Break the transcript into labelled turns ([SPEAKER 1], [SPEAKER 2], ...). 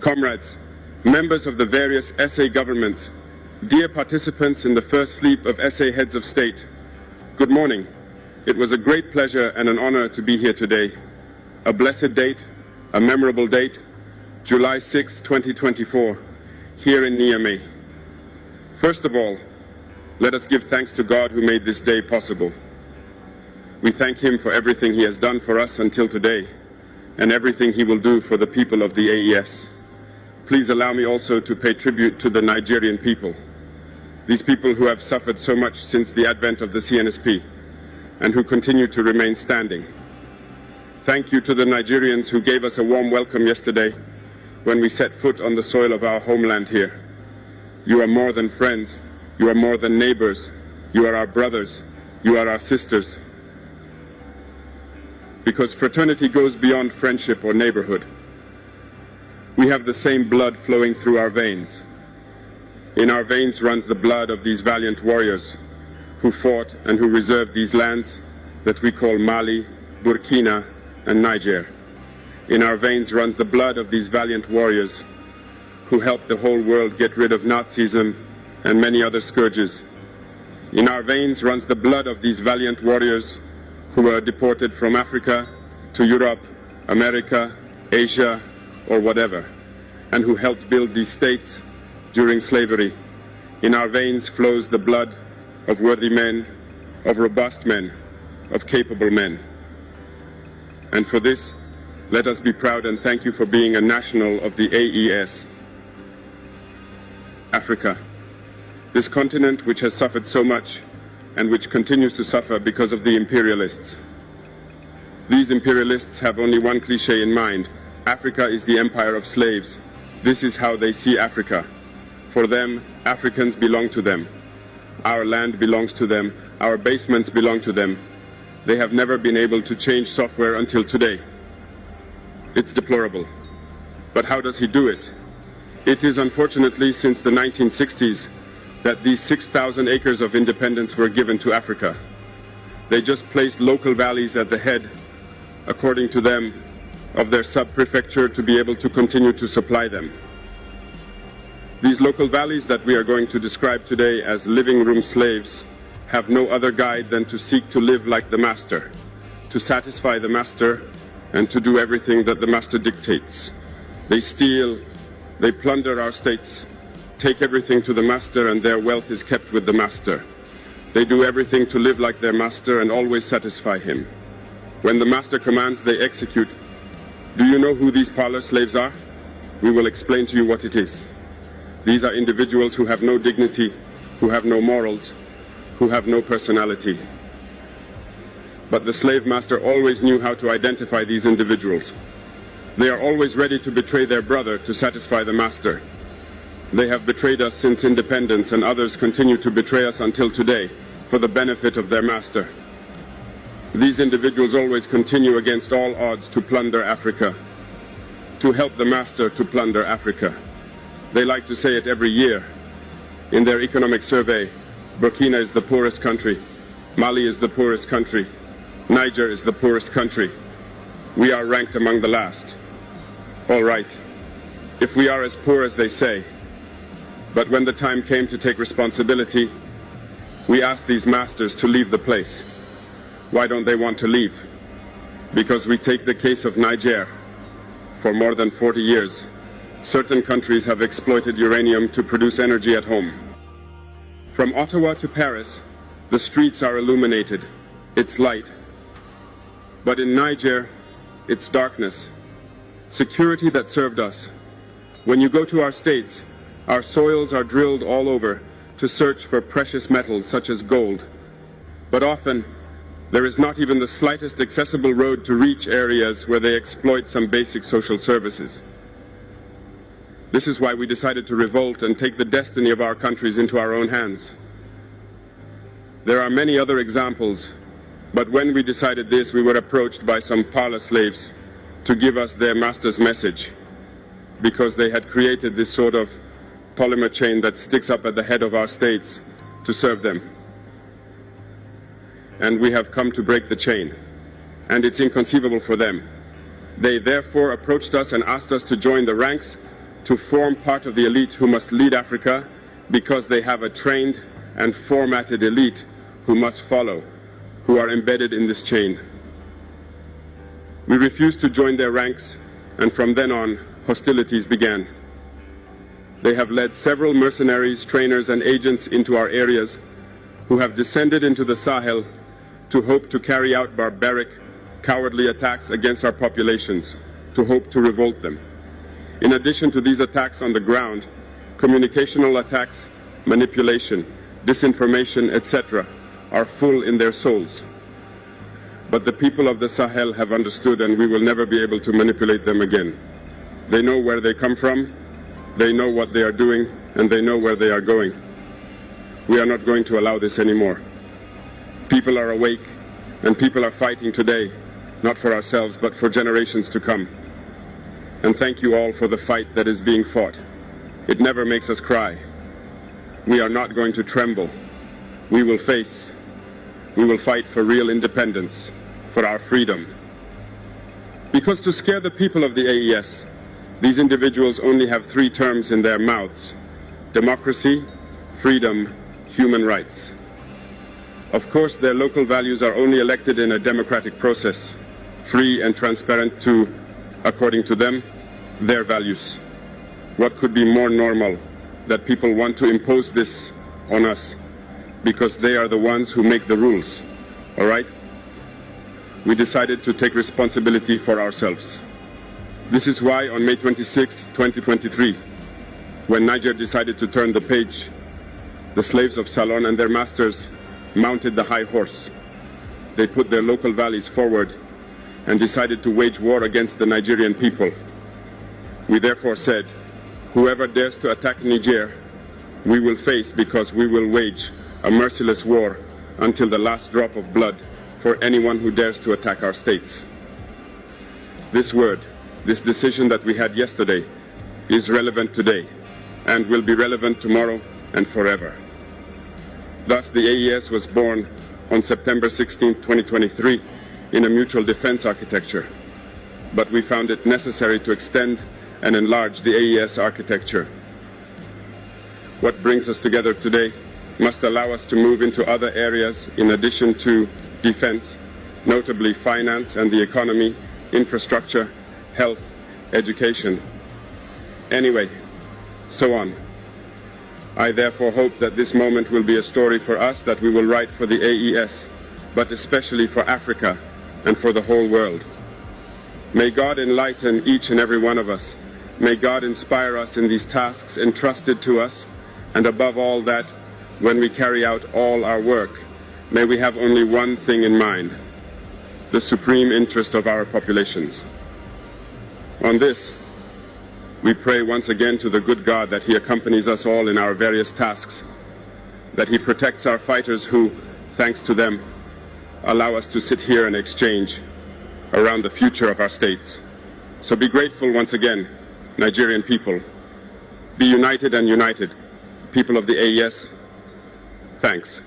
[SPEAKER 1] Comrades, members of the various SA governments, dear participants in the first sleep of SA heads of state, good morning. It was a great pleasure and an honor to be here today. A blessed date, a memorable date, July 6, 2024, here in Niamey. First of all, let us give thanks to God who made this day possible. We thank Him for everything He has done for us until today, and everything He will do for the people of the AES. Please allow me also to pay tribute to the Nigerian people, these people who have suffered so much since the advent of the CNSP, and who continue to remain standing. Thank you to the Nigerians who gave us a warm welcome yesterday when we set foot on the soil of our homeland here. You are more than friends, you are more than neighbors, you are our brothers, you are our sisters. Because fraternity goes beyond friendship or neighborhood. We have the same blood flowing through our veins. In our veins runs the blood of these valiant warriors who fought and who reserved these lands that we call Mali, Burkina, and Niger. In our veins runs the blood of these valiant warriors who helped the whole world get rid of Nazism and many other scourges. In our veins runs the blood of these valiant warriors who were deported from Africa to Europe, America, Asia, or whatever, and who helped build these states during slavery. In our veins flows the blood of worthy men, of robust men, of capable men. And for this, let us be proud and thank you for being a national of the AES. Africa, this continent which has suffered so much and which continues to suffer because of the imperialists. These imperialists have only one cliché in mind: Africa is the empire of slaves. This is how they see Africa. For them, Africans belong to them. Our land belongs to them. Our basements belong to them. They have never been able to change software until today. It's deplorable. But how does he do it? It is unfortunately since the 1960s that these 6,000 acres of independence were given to Africa. They just placed local valleys at the head, according to them, of their sub-prefecture to be able to continue to supply them. These local valleys that we are going to describe today as living room slaves have no other guide than to seek to live like the master, to satisfy the master, and to do everything that the master dictates. They steal, they plunder our states, take everything to the master, and their wealth is kept with the master. They do everything to live like their master and always satisfy him. When the master commands, they execute. Do you know who these parlor slaves are? We will explain to you what it is. These are individuals who have no dignity, who have no morals, who have no personality. But the slave master always knew how to identify these individuals. They are always ready to betray their brother to satisfy the master. They have betrayed us since independence, and others continue to betray us until today for the benefit of their master. These individuals always continue against all odds to plunder Africa, to help the master to plunder Africa. They like to say it every year. In their economic survey, Burkina is the poorest country, Mali is the poorest country, Niger is the poorest country. We are ranked among the last. All right, if we are as poor as they say, but when the time came to take responsibility, we asked these masters to leave the place. Why don't they want to leave? Because we take the case of Niger. For more than 40 years, certain countries have exploited uranium to produce energy at home. From Ottawa to Paris, the streets are illuminated. It's light. But in Niger, it's darkness. Security that served us. When you go to our states, our soils are drilled all over to search for precious metals such as gold. But often, there is not even the slightest accessible road to reach areas where they exploit some basic social services. This is why we decided to revolt and take the destiny of our countries into our own hands. There are many other examples, but when we decided this, we were approached by some parlor slaves to give us their master's message, because they had created this sort of polymer chain that sticks up at the head of our states to serve them. And we have come to break the chain, and it's inconceivable for them. They therefore approached us and asked us to join the ranks to form part of the elite who must lead Africa because they have a trained and formatted elite who must follow, who are embedded in this chain. We refused to join their ranks, and from then on, hostilities began. They have led several mercenaries, trainers, and agents into our areas who have descended into the Sahel to hope to carry out barbaric, cowardly attacks against our populations, to hope to revolt them. In addition to these attacks on the ground, communicational attacks, manipulation, disinformation, etc., are full in their souls. But the people of the Sahel have understood, and we will never be able to manipulate them again. They know where they come from, they know what they are doing, and they know where they are going. We are not going to allow this anymore. People are awake, and people are fighting today, not for ourselves, but for generations to come. And thank you all for the fight that is being fought. It never makes us cry. We are not going to tremble. We will face. We will fight for real independence, for our freedom. Because to scare the people of the AES, these individuals only have 3 terms in their mouths: democracy, freedom, human rights. Of course, their local values are only elected in a democratic process, free and transparent to, according to them, their values. What could be more normal that people want to impose this on us because they are the ones who make the rules, all right? We decided to take responsibility for ourselves. This is why on May 26, 2023, when Niger decided to turn the page, the slaves of Salon and their masters mounted the high horse. They put their local values forward and decided to wage war against the Nigerian people. We therefore said, whoever dares to attack Niger, we will face, because we will wage a merciless war until the last drop of blood for anyone who dares to attack our states. This word, this decision that we had yesterday, is relevant today and will be relevant tomorrow and forever. Thus, the AES was born on September 16, 2023, in a mutual defense architecture. But we found it necessary to extend and enlarge the AES architecture. What brings us together today must allow us to move into other areas in addition to defense, notably finance and the economy, infrastructure, health, education. Anyway, so on. I therefore hope that this moment will be a story for us that we will write for the AES, but especially for Africa and for the whole world. May God enlighten each and every one of us. May God inspire us in these tasks entrusted to us, and above all that, when we carry out all our work, may we have only one thing in mind: the supreme interest of our populations. On this, we pray once again to the good God that He accompanies us all in our various tasks, that He protects our fighters who, thanks to them, allow us to sit here and exchange around the future of our states. So be grateful once again, Nigerian people. Be united and united. People of the AES, thanks.